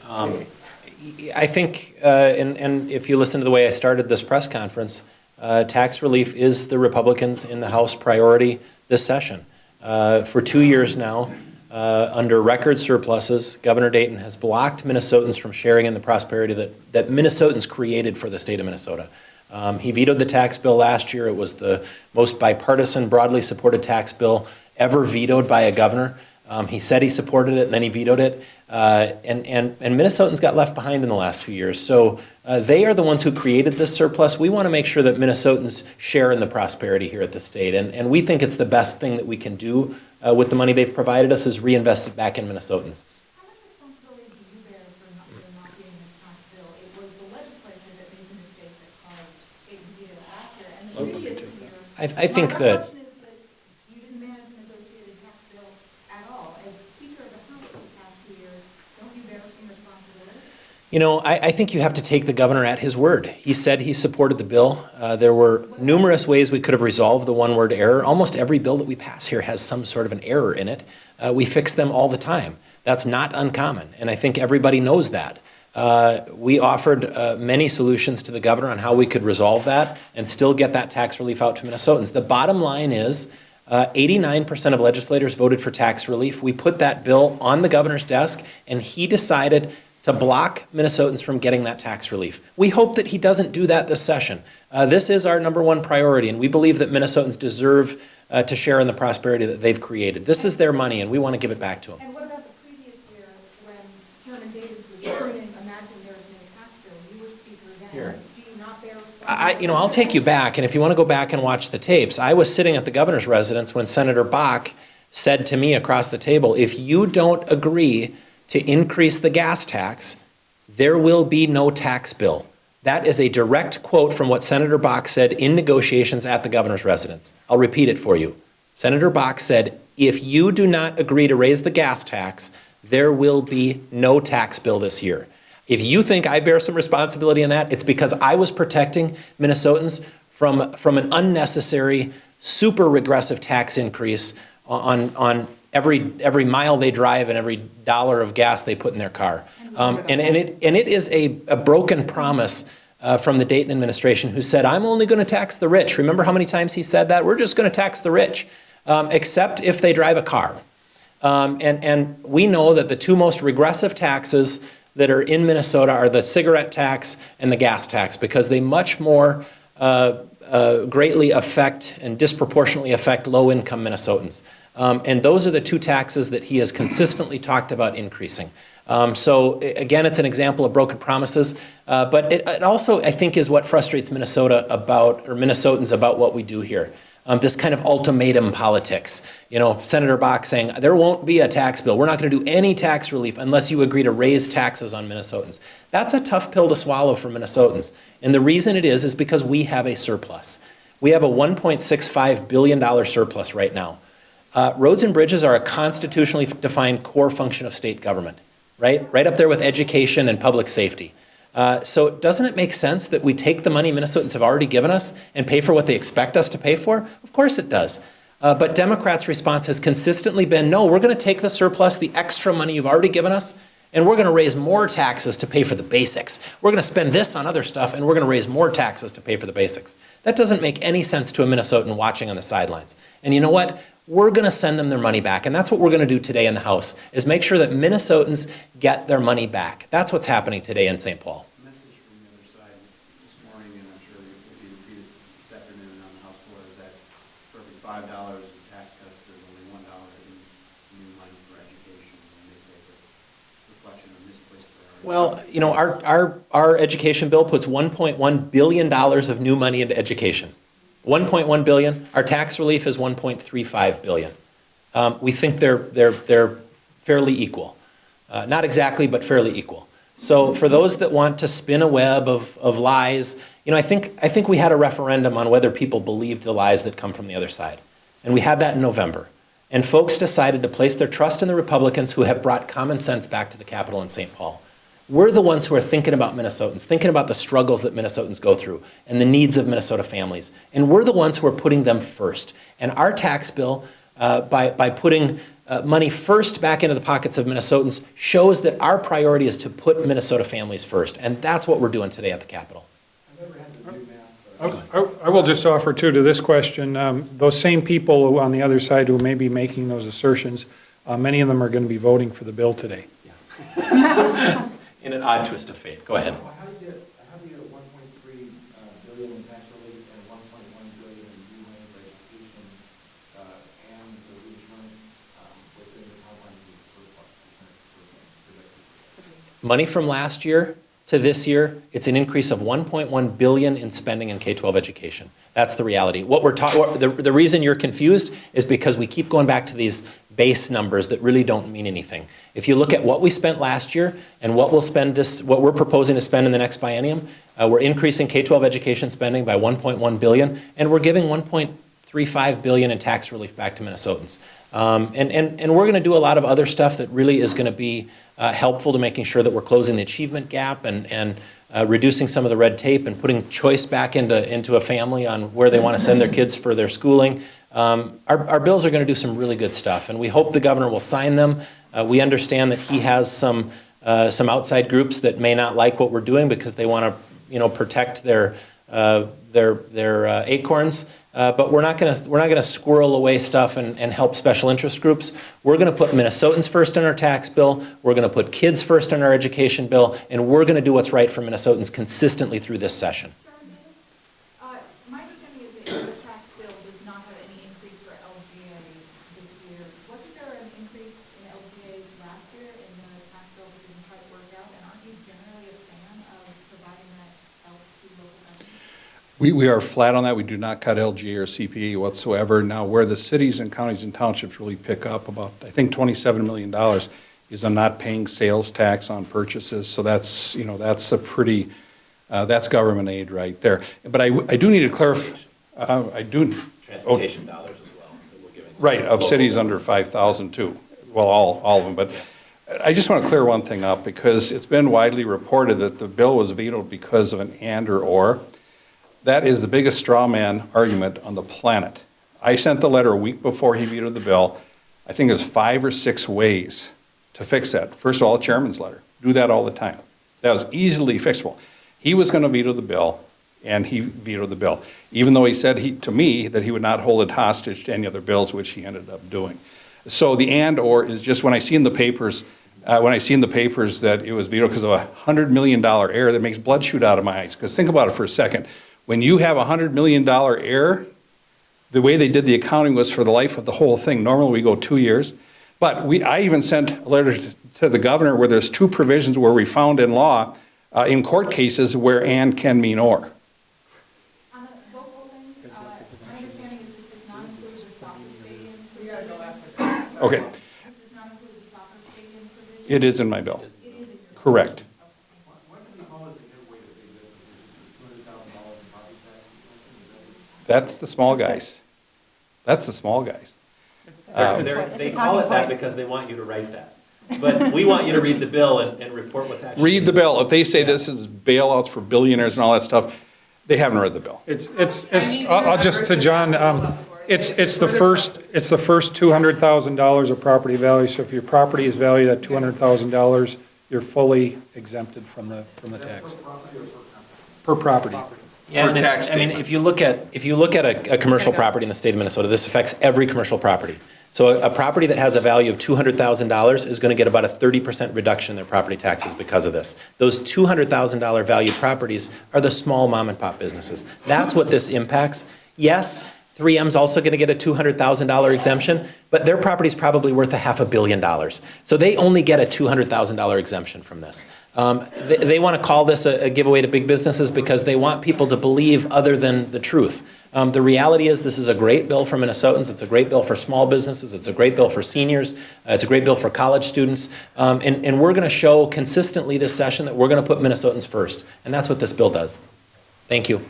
I think, and if you listen to the way I started this press conference, tax relief is the Republicans in the House priority this session. For 2 years now, under record surpluses, Governor Dayton has blocked Minnesotans from sharing in the prosperity that Minnesotans created for the state of Minnesota. He vetoed the tax bill last year. It was the most bipartisan, broadly supported tax bill ever vetoed by a governor. He said he supported it, and then he vetoed it. And Minnesotans got left behind in the last 2 years. So they are the ones who created this surplus. We want to make sure that Minnesotans share in the prosperity here at the state. And we think it's the best thing that we can do with the money they've provided us is reinvest it back in Minnesotans. How much responsibility do you bear for not getting this tax bill? It was the legislature that made the mistake that caused it to veto it last year. And the previous year, I think that you didn't manage to negotiate a tax bill at all. As Speaker of the House for the past 2 years, don't you bear some responsibility? You know, I think you have to take the governor at his word. He said he supported the bill. There were numerous ways we could have resolved the one-word error. Almost every bill that we pass here has some sort of an error in it. We fix them all the time. That's not uncommon, and I think everybody knows that. We offered many solutions to the governor on how we could resolve that and still get that tax relief out to Minnesotans. The bottom line is 89% of legislators voted for tax relief. We put that bill on the governor's desk, and he decided to block Minnesotans from getting that tax relief. We hope that he doesn't do that this session. This is our #1 priority, and we believe that Minnesotans deserve to share in the prosperity that they've created. This is their money, and we want to give it back to them. And what about the previous year when Chairman Davis was putting imaginary tax bill? You were Speaker then. Here. Do you not bear responsibility? I'll take you back, and if you want to go back and watch the tapes, I was sitting at the governor's residence when Senator Bach said to me across the table, if you don't agree to increase the gas tax, there will be no tax bill. That is a direct quote from what Senator Bach said in negotiations at the governor's residence. I'll repeat it for you. Senator Bach said, if you do not agree to raise the gas tax, there will be no tax bill this year. If you think I bear some responsibility in that, it's because I was protecting Minnesotans from an unnecessary, super regressive tax increase on every mile they drive and every dollar of gas they put in their car. And it is a broken promise from the Dayton administration, who said, I'm only going to tax the rich. Remember how many times he said that? We're just going to tax the rich, except if they drive a car. And we know that the two most regressive taxes that are in Minnesota are the cigarette tax and the gas tax, because they much more greatly affect and disproportionately affect low-income Minnesotans. And those are the two taxes that he has consistently talked about increasing. So again, it's an example of broken promises, but it also, I think, is what frustrates Minnesotans about what we do here. This kind of ultimatum politics. You know, Senator Bach saying, there won't be a tax bill. We're not going to do any tax relief unless you agree to raise taxes on Minnesotans. That's a tough pill to swallow for Minnesotans. And the reason it is because we have a surplus. We have a $1.65 billion surplus right now. Roads and bridges are a constitutionally defined core function of state government, right? Right up there with education and public safety. So doesn't it make sense that we take the money Minnesotans have already given us and pay for what they expect us to pay for? Of course it does. But Democrats' response has consistently been, no, we're going to take the surplus, the extra money you've already given us, and we're going to raise more taxes to pay for the basics. We're going to spend this on other stuff, and we're going to raise more taxes to pay for the basics. That doesn't make any sense to a Minnesotan watching on the sidelines. And you know what? We're going to send them their money back, and that's what we're going to do today in the House, is make sure that Minnesotans get their money back. That's what's happening today in St. Paul. A message from the other side this morning, and I'm sure it will be repeated this afternoon on the House floor, is that for every $5 of tax cuts, there's only $1 in new money for education, and they say it's a reflection of misplaced priorities. Well, you know, our education bill puts $1.1 billion of new money into education. 1.1 billion. Our tax relief is 1.35 billion. We think they're fairly equal. Not exactly, but fairly equal. So for those that want to spin a web of lies, you know, I think we had a referendum on whether people believed the lies that come from the other side. And we had that in November. And folks decided to place their trust in the Republicans, who have brought common sense back to the Capitol in St. Paul. We're the ones who are thinking about Minnesotans, thinking about the struggles that Minnesotans go through and the needs of Minnesota families. And we're the ones who are putting them first. And our tax bill, by putting money first back into the pockets of Minnesotans shows that our priority is to put Minnesota families first. And that's what we're doing today at the Capitol. I will just offer too to this question, those same people who on the other side who may be making those assertions, many of them are going to be voting for the bill today. In an odd twist of fate. Go ahead. Well, how do you get 1.3 billion in tax relief and 1.1 billion in UAM for education and the reinsurance within the confines of the surplus? Money from last year to this year, it's an increase of 1.1 billion in spending in K-12 education. That's the reality. What we're the reason you're confused is because we keep going back to these base numbers that really don't mean anything. If you look at what we spent last year and what we're proposing to spend in the next biennium, we're increasing K-12 education spending by 1.1 billion, and we're giving 1.35 billion in tax relief back to Minnesotans. And we're going to do a lot of other stuff that really is going to be helpful to making sure that we're closing the achievement gap and reducing some of the red tape and putting choice back into a family on where they want to send their kids for their schooling. Our bills are going to do some really good stuff, and we hope the governor will sign them. We understand that he has some outside groups that may not like what we're doing because they want to, protect their acorns. But we're not going to squirrel away stuff and help special interest groups. We're going to put Minnesotans first in our tax bill. We're going to put kids first in our education bill, and we're going to do what's right for Minnesotans consistently through this session. Chairman Davis, my understanding is that your tax bill does not have any increase for LGA this year. Wasn't there an increase in LGA last year in the tax bill that didn't quite work out? And aren't you generally a fan of providing that help to local governments? We are flat on that. We do not cut LGA or CPE whatsoever. Now, where the cities and counties and townships really pick up about, I think, $27 million is on not paying sales tax on purchases. So that's, that's a pretty, that's government aid right there. But I do need to clarify, Transportation dollars as well that we're giving. right, of cities under 5,000 too. Well, all of them. But I just want to clear one thing up because it's been widely reported that the bill was vetoed because of an and or. That is the biggest straw man argument on the planet. I sent the letter a week before he vetoed the bill. I think there's 5 or 6 ways to fix that. First of all, a chairman's letter. Do that all the time. That was easily fixable. He was going to veto the bill, and he vetoed the bill, even though he said to me that he would not hold it hostage to any other bills, which he ended up doing. So the and or is just when I see in the papers, that it was vetoed because of a $100 million error, that makes blood shoot out of my eyes. Because think about it for a second. When you have a $100 million error, the way they did the accounting was for the life of the whole thing. Normally we go 2 years. But I even sent a letter to the governor where there's 2 provisions where we found in law, in court cases, where and can mean or. On the local thing, my understanding is this does not include the soccer stadium. We gotta go after this. Okay, This does not include the soccer stadium provision? it is in my bill. It is in your. Correct. What do we call as a giveaway to big businesses? $200,000 in property tax? That's the small guys. That's the small guys. They call it that because they want you to write that. But we want you to read the bill and report what's actually. Read the bill. If they say this is bailouts for billionaires and all that stuff, they haven't read the bill. I'll just to John, it's the first $200,000 of property value. So if your property is valued at $200,000, you're fully exempted from the tax. Per property. Yeah, and if you look at a commercial property in the state of Minnesota, this affects every commercial property. So a property that has a value of $200,000 is going to get about a 30% reduction in their property taxes because of this. Those $200,000 valued properties are the small mom and pop businesses. That's what this impacts. Yes, 3M's also going to get a $200,000 exemption, but their property's probably worth $500 million. So they only get a $200,000 exemption from this. They want to call this a giveaway to big businesses because they want people to believe other than the truth. The reality is this is a great bill for Minnesotans. It's a great bill for small businesses. It's a great bill for seniors. It's a great bill for college students. And we're going to show consistently this session that we're going to put Minnesotans first. And that's what this bill does. Thank you.